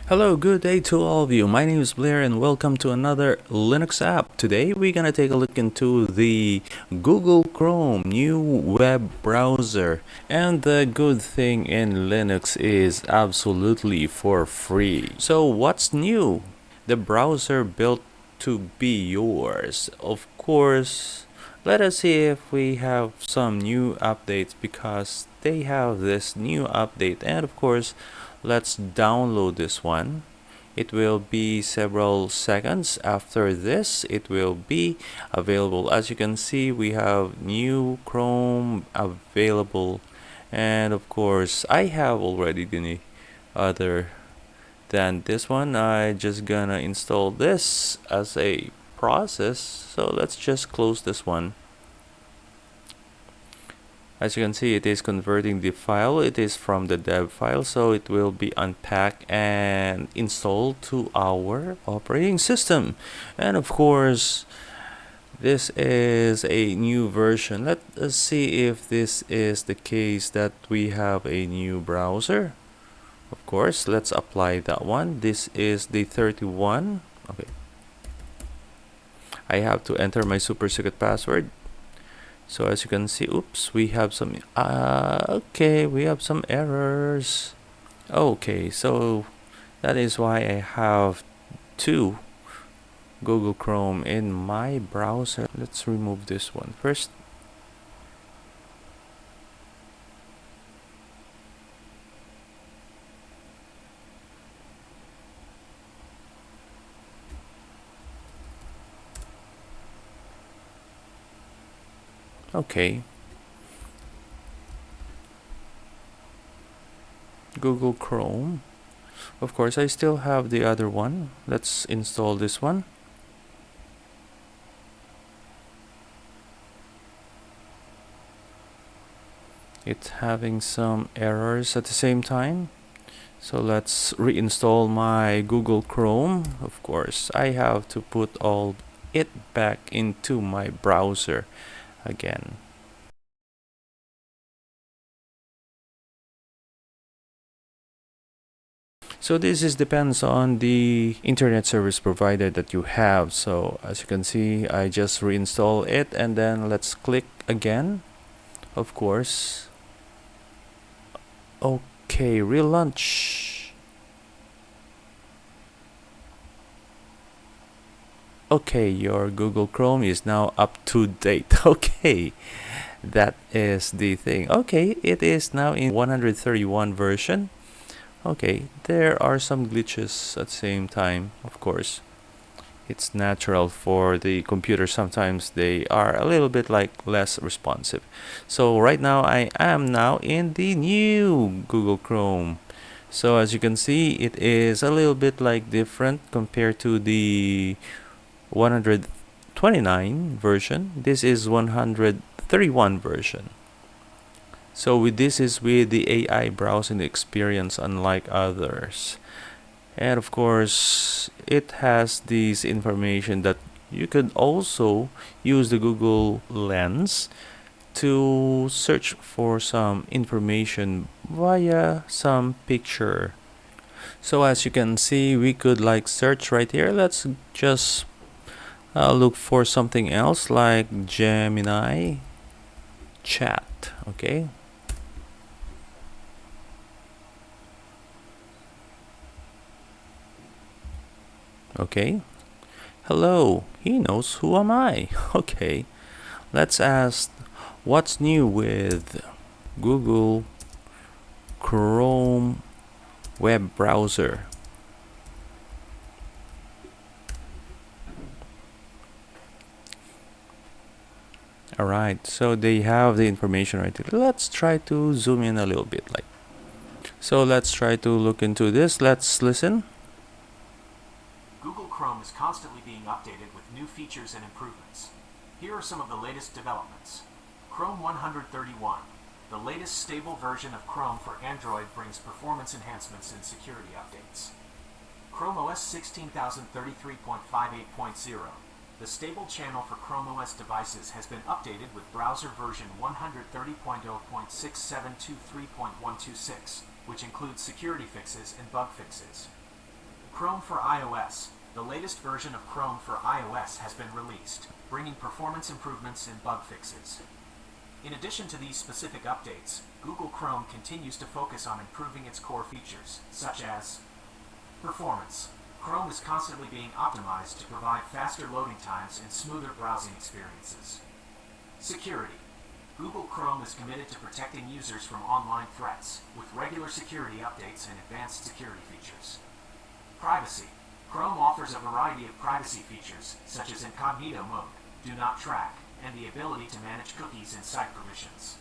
Hello, good day to all of you. My name is Blair and welcome to another Linux app. Today we're gonna take a look into the Google Chrome new web browser. And the good thing in Linux is absolutely for free. So what's new? The browser built to be yours. Of course, let us see if we have some new updates because they have this new update. And of course, let's download this one. It will be several seconds after this. It will be available. As you can see, we have new Chrome available. And of course, I have already the other than this one. I just gonna install this as a process. So let's just close this one. As you can see, it is converting the file. It is from the dev file, so it will be unpacked and installed to our operating system. And of course, this is a new version. Let us see if this is the case that we have a new browser. Of course, let's apply that one. This is the 31. Okay. I have to enter my super secret password. So as you can see, oops, we have some we have some errors. Okay, so that is why I have two Google Chrome in my browser. Let's remove this one first. Okay. Google Chrome. Of course, I still have the other one. Let's install this one. It's having some errors at the same time. So let's reinstall my Google Chrome. Of course, I have to put all it back into my browser again. So this depends on the internet service provider that you have. So as you can see, I just reinstall it and then let's click again. Of course. Okay, relaunch. Okay, your Google Chrome is now up to date. Okay, that is the thing. Okay, it is now in 131 version. Okay, there are some glitches at the same time, of course. It's natural for the computer. Sometimes they are a little bit like less responsive. So right now I am now in the new Google Chrome. So as you can see, it is a little bit like different compared to the 129 version. This is 131 version. So with this is with the AI browsing experience unlike others. And of course, it has this information that you could also use the Google Lens to search for some information via some picture. So as you can see, we could like search right here. Let's just look for something else like Gemini chat. Okay. Okay. Hello, he knows who am I. Okay. Let's ask what's new with Google Chrome web browser. Alright, so they have the information right here. Let's try to zoom in a little bit like. So let's try to look into this. Let's listen. Google Chrome is constantly being updated with new features and improvements. Here are some of the latest developments. Chrome 131. The latest stable version of Chrome for Android brings performance enhancements and security updates. Chrome OS 16033.58.0. The stable channel for Chrome OS devices has been updated with browser version 130.0.6723.126, which includes security fixes and bug fixes. Chrome for iOS. The latest version of Chrome for iOS has been released, bringing performance improvements and bug fixes. In addition to these specific updates, Google Chrome continues to focus on improving its core features, such as performance. Chrome is constantly being optimized to provide faster loading times and smoother browsing experiences. Security. Google Chrome is committed to protecting users from online threats, with regular security updates and advanced security features. Privacy. Chrome offers a variety of privacy features, such as incognito mode, do not track, and the ability to manage cookies and site permissions.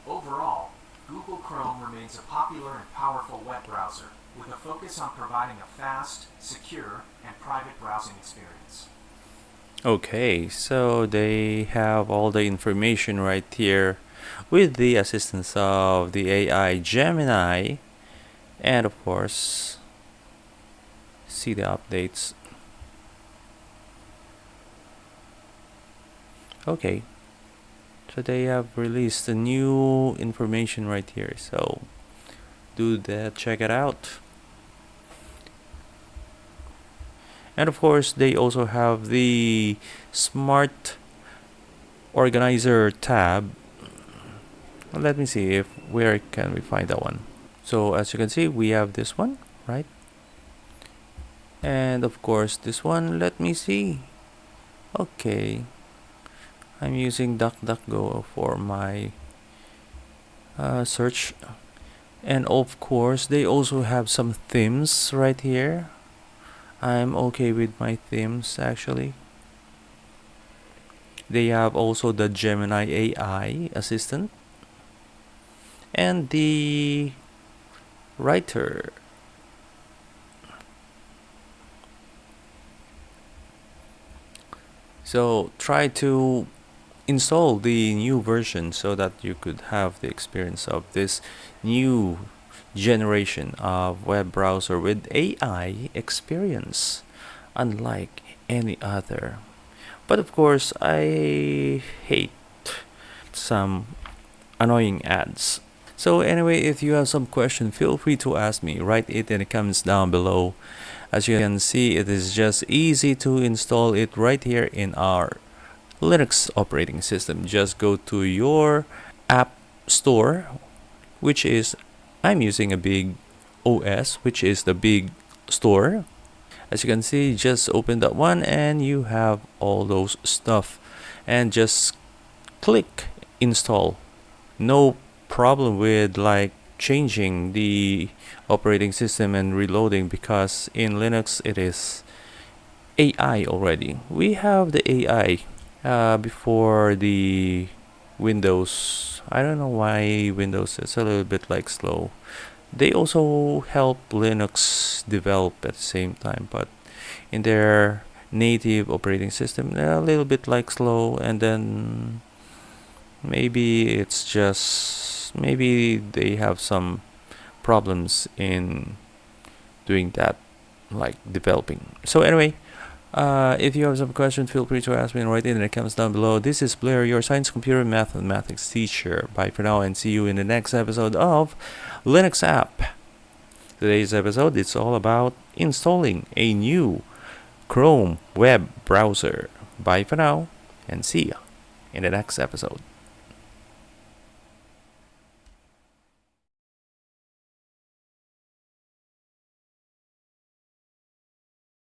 Overall, Google Chrome remains a popular and powerful web browser, with a focus on providing a fast, secure, and private browsing experience. Okay, so they have all the information right here with the assistance of the AI Gemini, and of course, see the updates. Okay, so they have released the new information right here, so do that, check it out. And of course, they also have the Smart Organizer tab. Let me see if where can we find that one. So as you can see, we have this one, right? And of course, this one, let me see. Okay, I'm using DuckDuckGo for my search. And of course, they also have some themes right here. I'm okay with my themes actually. They have also the Gemini AI assistant and the writer. So try to install the new version so that you could have the experience of this new generation of web browser with AI experience, unlike any other. But of course, I hate some annoying ads. So anyway, if you have some question, feel free to ask me. Write it in the comments down below. As you can see, it is just easy to install it right here in our Linux operating system. Just go to your app store, which is, I'm using a big OS, which is the big store. As you can see, just open that one and you have all those stuff, and just click install. No problem with like changing the operating system and reloading, because in Linux it is AI already. We have the AI before the Windows. I don't know why Windows is a little bit like slow. They also help Linux develop at the same time, but in their native operating system they're a little bit like slow, and then maybe it's just, maybe they have some problems in doing that, like developing. So anyway, if you have some questions, feel free to ask me and write it in the comments down below. This is Blair, your science, computer, math, and mathematics teacher. Bye for now, and see you in the next episode of Linux App. Today's episode is all about installing a new Chrome web browser. Bye for now, and see ya in the next episode.